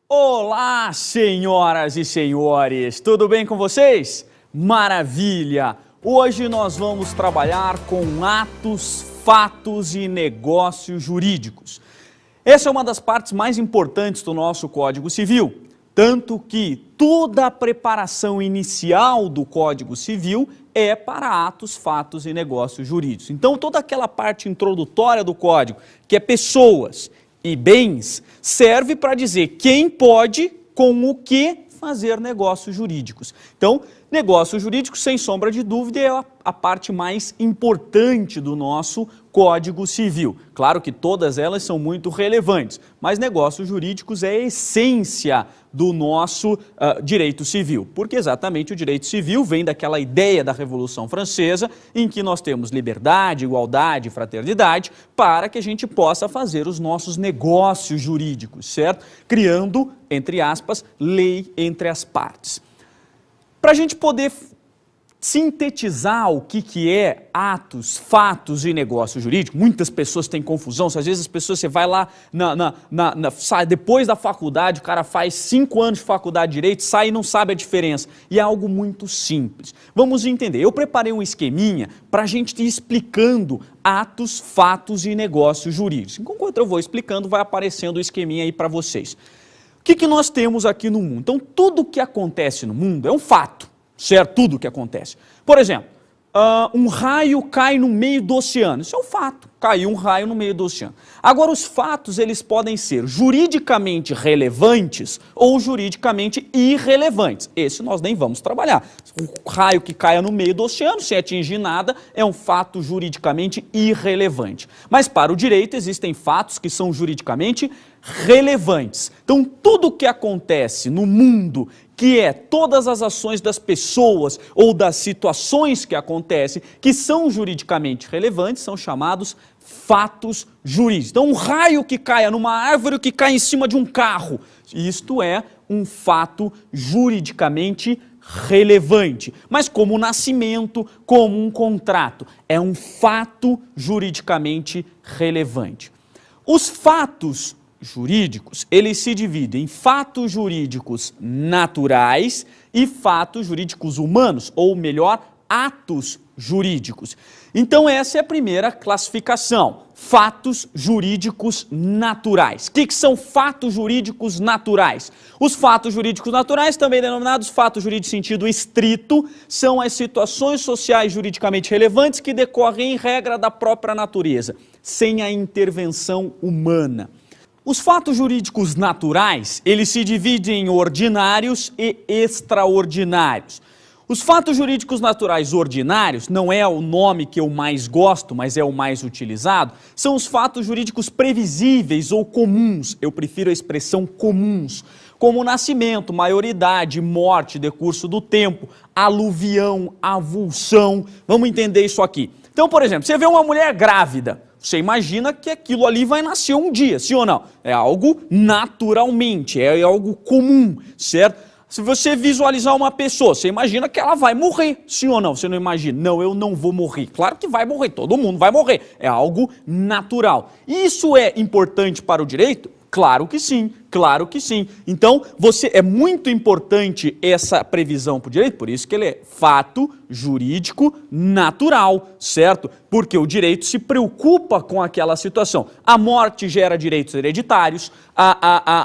Olá, senhoras e senhores, tudo bem com vocês? Maravilha! Hoje nós vamos trabalhar com atos, fatos e negócios jurídicos. Essa é uma das partes mais importantes do nosso Código Civil, tanto que toda a preparação inicial do Código Civil é para atos, fatos e negócios jurídicos. Então, toda aquela parte introdutória do Código, que é pessoas e bens, serve para dizer quem pode, com o que, fazer negócios jurídicos. Então, negócios jurídicos, sem sombra de dúvida, é a parte mais importante do nosso Código Civil. Claro que todas elas são muito relevantes, mas negócios jurídicos é a essência do nosso direito civil, porque exatamente o direito civil vem daquela ideia da Revolução Francesa, em que nós temos liberdade, igualdade e fraternidade, para que a gente possa fazer os nossos negócios jurídicos, certo? Criando, entre aspas, lei entre as partes. Para a gente poder sintetizar o que é atos, fatos e negócio jurídico, muitas pessoas têm confusão, às vezes as pessoas, você vai lá, depois da faculdade, o cara faz 5 anos de faculdade de Direito, sai e não sabe a diferença, e é algo muito simples. Vamos entender, eu preparei um esqueminha para a gente ir explicando atos, fatos e negócios jurídicos. Enquanto eu vou explicando, vai aparecendo o esqueminha aí para vocês. O que nós temos aqui no mundo? Então, tudo que acontece no mundo é um fato, certo? Tudo que acontece. Por exemplo, um raio cai no meio do oceano. Isso é um fato. Caiu um raio no meio do oceano. Agora, os fatos, eles podem ser juridicamente relevantes ou juridicamente irrelevantes. Esse nós nem vamos trabalhar. O raio que caia no meio do oceano, sem atingir nada, é um fato juridicamente irrelevante. Mas para o direito existem fatos que são juridicamente relevantes. Então, tudo o que acontece no mundo, que é todas as ações das pessoas ou das situações que acontecem, que são juridicamente relevantes, são chamados fatos jurídicos. Então, um raio que caia numa árvore, que cai em cima de um carro, isto é um fato juridicamente relevante. Mas como o nascimento, como um contrato, é um fato juridicamente relevante. Os fatos jurídicos, eles se dividem em fatos jurídicos naturais e fatos jurídicos humanos, ou melhor, atos jurídicos. Então essa é a primeira classificação, fatos jurídicos naturais. O que são fatos jurídicos naturais? Os fatos jurídicos naturais, também denominados fatos jurídicos em sentido estrito, são as situações sociais juridicamente relevantes que decorrem em regra da própria natureza, sem a intervenção humana. Os fatos jurídicos naturais, eles se dividem em ordinários e extraordinários. Os fatos jurídicos naturais ordinários, não é o nome que eu mais gosto, mas é o mais utilizado, são os fatos jurídicos previsíveis ou comuns, eu prefiro a expressão comuns, como nascimento, maioridade, morte, decurso do tempo, aluvião, avulsão, vamos entender isso aqui. Então, por exemplo, você vê uma mulher grávida, você imagina que aquilo ali vai nascer um dia, sim ou não? É algo naturalmente, é algo comum, certo? Se você visualizar uma pessoa, você imagina que ela vai morrer, sim ou não? Você não imagina? Não, eu não vou morrer. Claro que vai morrer, todo mundo vai morrer. É algo natural. Isso é importante para o direito? Claro que sim, claro que sim. Então, é muito importante essa previsão para o direito, por isso que ele é fato jurídico natural, certo? Porque o direito se preocupa com aquela situação. A morte gera direitos hereditários,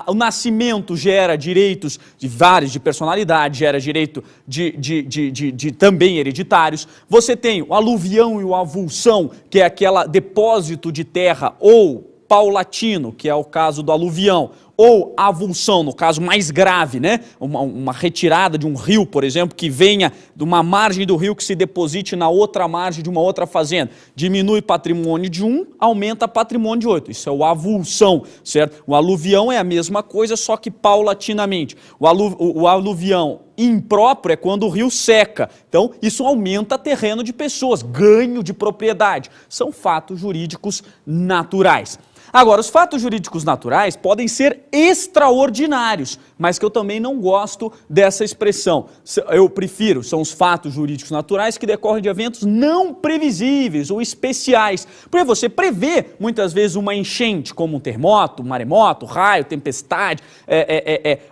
o nascimento gera direitos de personalidade, gera direito de também hereditários. Você tem o aluvião e o avulsão, que é aquele depósito de terra ou paulatino, que é o caso do aluvião, ou avulsão, no caso mais grave, né? Uma retirada de um rio, por exemplo, que venha de uma margem do rio que se deposite na outra margem de uma outra fazenda. Diminui patrimônio de um, aumenta patrimônio de outro. Isso é o avulsão, certo? O aluvião é a mesma coisa, só que paulatinamente. O aluvião impróprio é quando o rio seca. Então, isso aumenta terreno de pessoas, ganho de propriedade. São fatos jurídicos naturais. Agora, os fatos jurídicos naturais podem ser extraordinários, mas que eu também não gosto dessa expressão. Eu prefiro, são os fatos jurídicos naturais que decorrem de eventos não previsíveis ou especiais. Porque você prevê, muitas vezes, uma enchente, como um terremoto, um maremoto, raio, tempestade,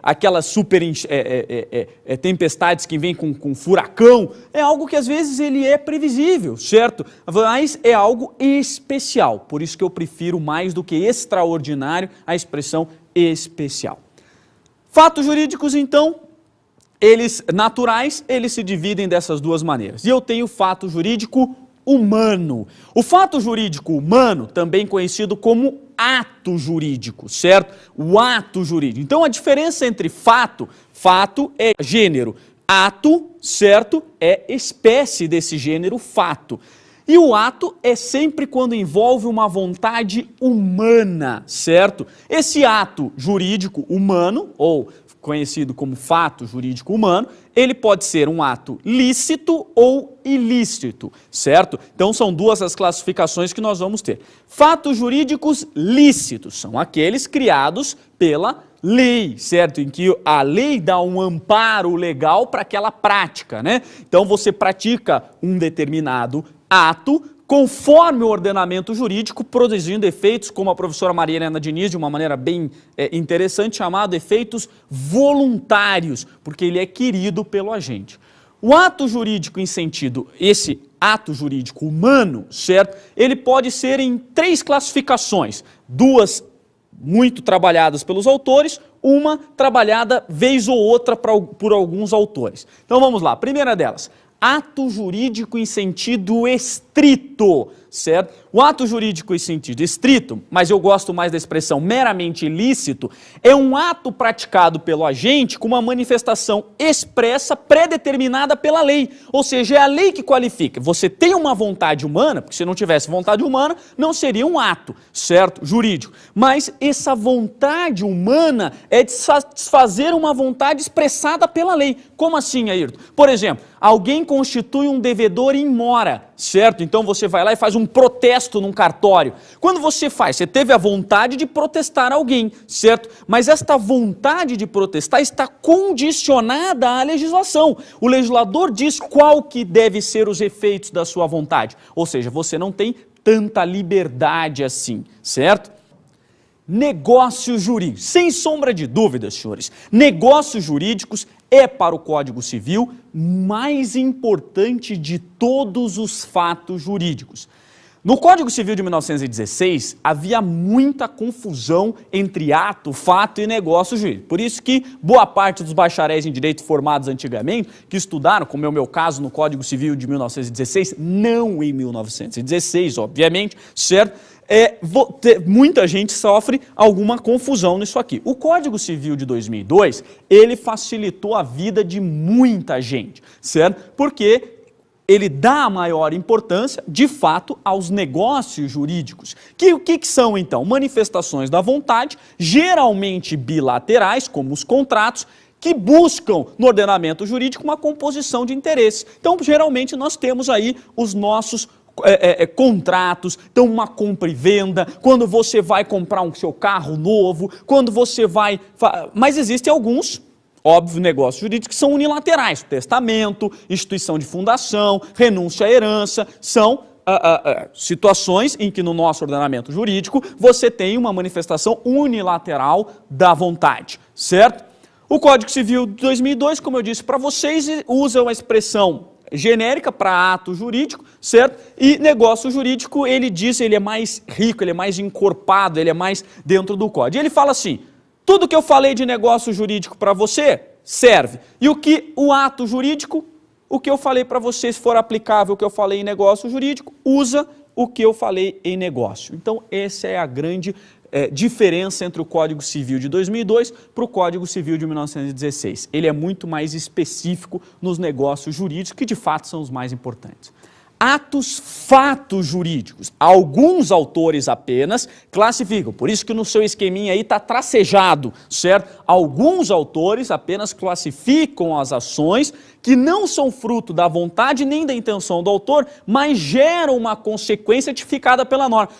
aquelas super tempestades que vêm com furacão. É algo que, às vezes, ele é previsível, certo? Mas é algo especial. Por isso que eu prefiro mais do que extraordinário a expressão especial. Fatos jurídicos, então, eles naturais, eles se dividem dessas duas maneiras. E eu tenho fato jurídico humano. O fato jurídico humano, também conhecido como ato jurídico, certo? O ato jurídico. Então, a diferença entre fato é gênero, ato, certo, é espécie desse gênero fato. E o ato é sempre quando envolve uma vontade humana, certo? Esse ato jurídico humano, ou conhecido como fato jurídico humano, ele pode ser um ato lícito ou ilícito, certo? Então são duas as classificações que nós vamos ter. Fatos jurídicos lícitos são aqueles criados pela lei, certo? Em que a lei dá um amparo legal para aquela prática, né? Então você pratica um determinado ato conforme o ordenamento jurídico, produzindo efeitos, como a professora Maria Helena Diniz, de uma maneira bem interessante, chamado efeitos voluntários, porque ele é querido pelo agente. O ato jurídico em sentido, esse ato jurídico humano, certo? Ele pode ser em três classificações, duas muito trabalhadas pelos autores, uma trabalhada vez ou outra por alguns autores. Então vamos lá, primeira delas, ato jurídico em sentido estrito, certo? O ato jurídico em sentido estrito, mas eu gosto mais da expressão meramente ilícito, é um ato praticado pelo agente com uma manifestação expressa, pré-determinada pela lei. Ou seja, é a lei que qualifica. Você tem uma vontade humana, porque se não tivesse vontade humana, não seria um ato, certo? Jurídico. Mas essa vontade humana é de satisfazer uma vontade expressada pela lei. Como assim, Ayrton? Por exemplo, alguém constitui um devedor em mora, certo? Então você vai lá e faz um protesto num cartório. Quando você faz, você teve a vontade de protestar alguém, certo? Mas esta vontade de protestar está condicionada à legislação. O legislador diz qual que deve ser os efeitos da sua vontade. Ou seja, você não tem tanta liberdade assim, certo? Negócios jurídicos. Sem sombra de dúvidas, senhores, negócios jurídicos é para o Código Civil mais importante de todos os fatos jurídicos. No Código Civil de 1916, havia muita confusão entre ato, fato e negócio jurídico. Por isso que boa parte dos bacharéis em direito formados antigamente, que estudaram, como é o meu caso no Código Civil de 1916, não em 1916, obviamente, certo? Muita gente sofre alguma confusão nisso aqui. O Código Civil de 2002, ele facilitou a vida de muita gente, certo? Porque ele dá maior importância, de fato, aos negócios jurídicos. O que são, então? Manifestações da vontade, geralmente bilaterais, como os contratos, que buscam no ordenamento jurídico uma composição de interesses. Então, geralmente, nós temos aí os nossos contratos, então uma compra e venda, quando você vai comprar um seu carro novo, quando você vai... Mas existem alguns, óbvio, negócios jurídicos que são unilaterais, testamento, instituição de fundação, renúncia à herança, são situações em que no nosso ordenamento jurídico você tem uma manifestação unilateral da vontade, certo? O Código Civil de 2002, como eu disse para vocês, usa uma expressão genérica para ato jurídico, certo? E negócio jurídico, ele diz, ele é mais rico, ele é mais encorpado, ele é mais dentro do código. Ele fala assim, tudo que eu falei de negócio jurídico para você, serve. E o ato jurídico, o que eu falei para você, se for aplicável o que eu falei em negócio jurídico, usa o que eu falei em negócio. Então, essa é a grande diferença entre o Código Civil de 2002 para o Código Civil de 1916. Ele é muito mais específico nos negócios jurídicos, que de fato são os mais importantes. Fatos jurídicos. Alguns autores apenas classificam, por isso que no seu esqueminha aí está tracejado, certo? Alguns autores apenas classificam as ações que não são fruto da vontade nem da intenção do autor, mas geram uma consequência tipificada pela norma.